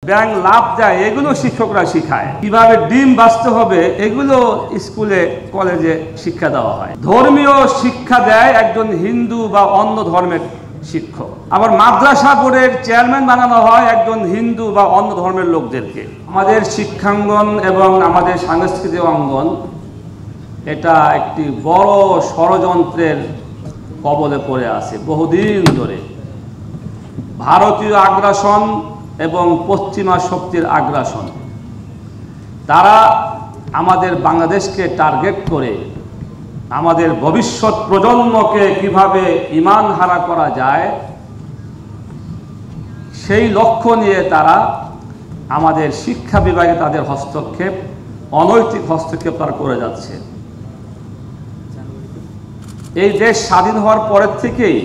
ব্যাং লাভ দেয় এগুলো শিক্ষকরা শিখায়, কিভাবে ডিম বাঁচতে হবে এগুলো স্কুলে কলেজে শিক্ষা দেওয়া হয়। ধর্মীয় শিক্ষা দেয় একজন হিন্দু বা অন্য ধর্মের শিক্ষক। আবার মাদ্রাসা বোর্ডের চেয়ারম্যান বানানো হয় একজন হিন্দু বা অন্য ধর্মের লোকদেরকে। আমাদের শিক্ষাঙ্গন এবং আমাদের সাংস্কৃতিক অঙ্গন এটা একটি বড় ষড়যন্ত্রের কবলে পড়ে আছে বহুদিন ধরে। ভারতীয় আগ্রাসন এবং পশ্চিমা শক্তির আগ্রাসন, তারা আমাদের বাংলাদেশকে টার্গেট করে আমাদের ভবিষ্যৎ প্রজন্মকে কিভাবে ঈমান হারা করা যায় সেই লক্ষ্য নিয়ে তারা আমাদের শিক্ষা বিভাগে তাদের হস্তক্ষেপ, অনৈতিক হস্তক্ষেপ তারা করে যাচ্ছে। এই দেশ স্বাধীন হওয়ার পরের থেকেই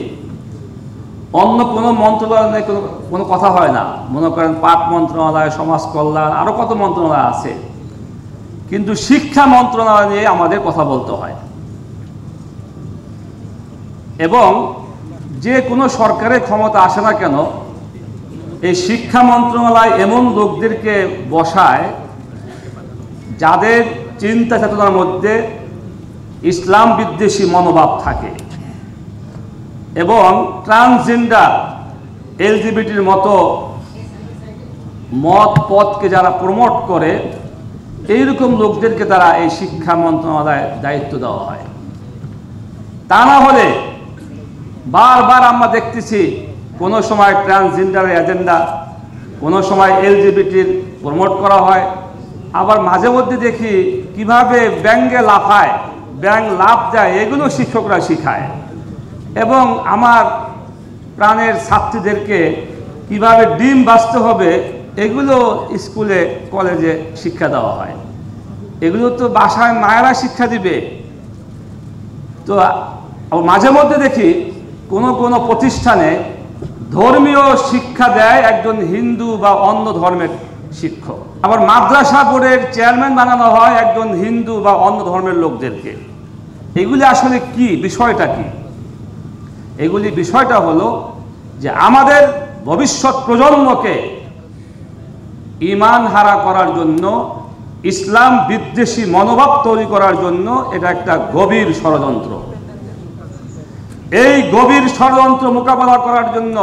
অন্য কোনো মন্ত্রণালয় নিয়ে কোনো কথা হয় না। মনে করেন পাট মন্ত্রণালয়, সমাজ কল্যাণ, আরও কত মন্ত্রণালয় আছে, কিন্তু শিক্ষা মন্ত্রণালয় নিয়ে আমাদের কথা বলতে হয়। এবং যে কোনো সরকারের ক্ষমতা আসে না কেন, এই শিক্ষা মন্ত্রণালয় এমন লোকদেরকে বসায় যাদের চিন্তা চেতনার মধ্যে ইসলাম বিদ্বেষী মনোভাব থাকে এবং ট্রান্সজেন্ডার, এলজিবিটির মতো মত পথকে যারা প্রমোট করে এইরকম লোকদেরকে তারা এই শিক্ষা মন্ত্রণালয়ে দায়িত্ব দেওয়া হয়। তা না হলে বারবার আমরা দেখতেছি কোনো সময় ট্রান্সজেন্ডারের এজেন্ডা, কোনো সময় এলজিবিটির প্রমোট করা হয়, আবার মাঝে মধ্যে দেখি কিভাবে ব্যাঙে লাফায়, ব্যাঙ লাভ দেয় এগুলো শিক্ষকরা শিখায়। এবং আমার প্রাণের ছাত্রীদেরকে কিভাবে ডিম বাঁচতে হবে এগুলো স্কুলে কলেজে শিক্ষা দেওয়া হয়। এগুলো তো বাসায় মায়েরা শিক্ষা দিবে। তো মাঝে মধ্যে দেখি কোনো প্রতিষ্ঠানে ধর্মীয় শিক্ষা দেয় একজন হিন্দু বা অন্য ধর্মের শিক্ষক। আবার মাদ্রাসা বোর্ডের চেয়ারম্যান বানানো হয় একজন হিন্দু বা অন্য ধর্মের লোকদেরকে। এগুলি আসলে কি, বিষয়টা কি? এগুলি বিষয়টা হলো যে আমাদের ভবিষ্যৎ প্রজন্মকে ঈমান হারা করার জন্য, ইসলাম বিদ্বেষী মনোভাব তৈরি করার জন্য এটা একটা গভীর ষড়যন্ত্র। এই গভীর ষড়যন্ত্র মোকাবেলা করার জন্য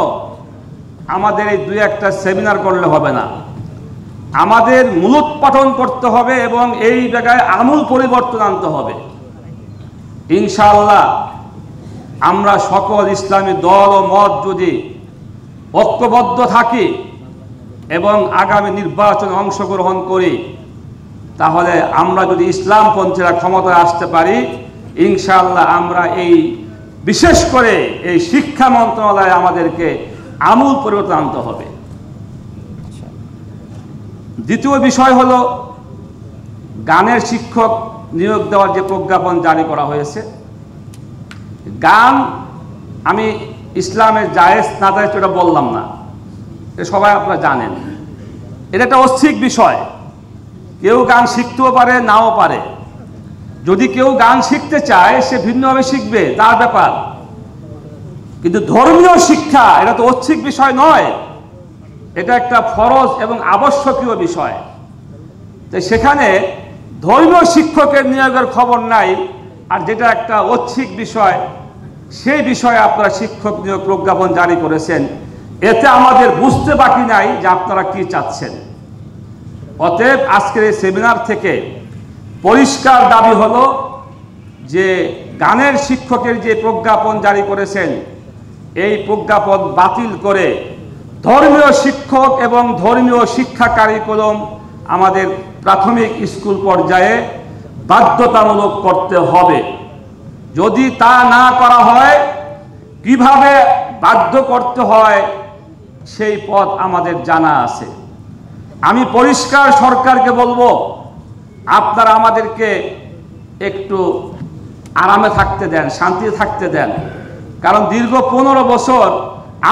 আমাদের এই দুই একটা সেমিনার করলে হবে না, আমাদের মূলোৎপাটন করতে হবে এবং এই জায়গায় আমূল পরিবর্তন আনতে হবে। ইনশাআল্লাহ আমরা সকল ইসলামী দল ও মত যদি ঐক্যবদ্ধ থাকি এবং আগামী নির্বাচনে অংশগ্রহণ করি, তাহলে আমরা যদি ইসলামপন্থীরা ক্ষমতায় আসতে পারি, ইনশাআল্লাহ আমরা এই বিশেষ করে এই শিক্ষা মন্ত্রণালয়ে আমাদেরকে আমূল পরিবর্তন আনতে হবে। দ্বিতীয় বিষয় হলো গানের শিক্ষক নিয়োগ দেওয়ার যে প্রজ্ঞাপন জারি করা হয়েছে। গান আমি ইসলামের জায়েজ না জায়েজ এটা বললাম না, এটা সবাই আপনারা জানেন। এটা একটা ঐচ্ছিক বিষয়, কেউ গান শিখতেও পারে, নাও পারে। যদি কেউ গান শিখতে চায় সে ভিন্নভাবে শিখবে, তার ব্যাপার। কিন্তু ধর্মীয় শিক্ষা এটা তো ঐচ্ছিক বিষয় নয়, এটা একটা ফরজ এবং আবশ্যকীয় বিষয়। তাই সেখানে ধর্মীয় শিক্ষকের নিয়োগের খবর নাই, আর যেটা একটা ঐচ্ছিক বিষয় সেই বিষয়ে আপনারা শিক্ষক নিয়োগ প্রজ্ঞাপন জারি করেছেন। এতে আমাদের বুঝতে বাকি নাই যে আপনারা কি চাচ্ছেন। অতএব আজকের এই সেমিনার থেকে পরিষ্কার দাবি হলো যে গানের শিক্ষকের যে প্রজ্ঞাপন জারি করেছেন এই প্রজ্ঞাপন বাতিল করে ধর্মীয় শিক্ষক এবং ধর্মীয় শিক্ষা কারিকুলাম আমাদের প্রাথমিক স্কুল পর্যায়ে বাধ্যতামূলক করতে হবে। যদি তা না করা হয়, কিভাবে বাধ্য করতে হয় সেই পথ আমাদের জানা আছে। আমি পরিষ্কার সরকারকে বলবো, আপনারা আমাদেরকে একটু আরামে থাকতে দেন, শান্তিতে থাকতে দেন। কারণ দীর্ঘ 15 বছর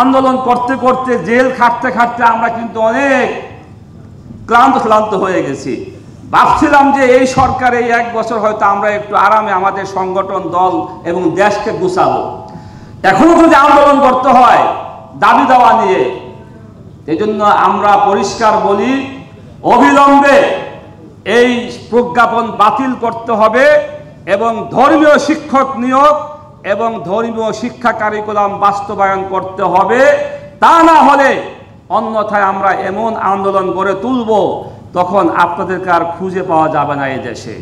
আন্দোলন করতে করতে, জেল খাটতে খাটতে আমরা কিন্তু অনেক ক্লান্ত হয়ে গেছি। ভাবছিলাম যে এই সরকার এই 1 বছর হয়তো আমরা একটু আরামে আমাদের সংগঠন, দল এবং দেশকে গুছাবো। এখনো যদি আন্দোলন করতে হয় দাবি দেওয়া নিয়ে, এজন্য আমরা পরিষ্কার বলি, অবিলম্বে এই প্রজ্ঞাপন বাতিল করতে হবে এবং ধর্মীয় শিক্ষক নিয়োগ এবং ধর্মীয় শিক্ষা কারিকুলাম বাস্তবায়ন করতে হবে। তা না হলে অন্যথায় আমরা এমন আন্দোলন গড়ে তুলব, তখন আপনাদেরকে আর খুঁজে পাওয়া যাবে না এই দেশে।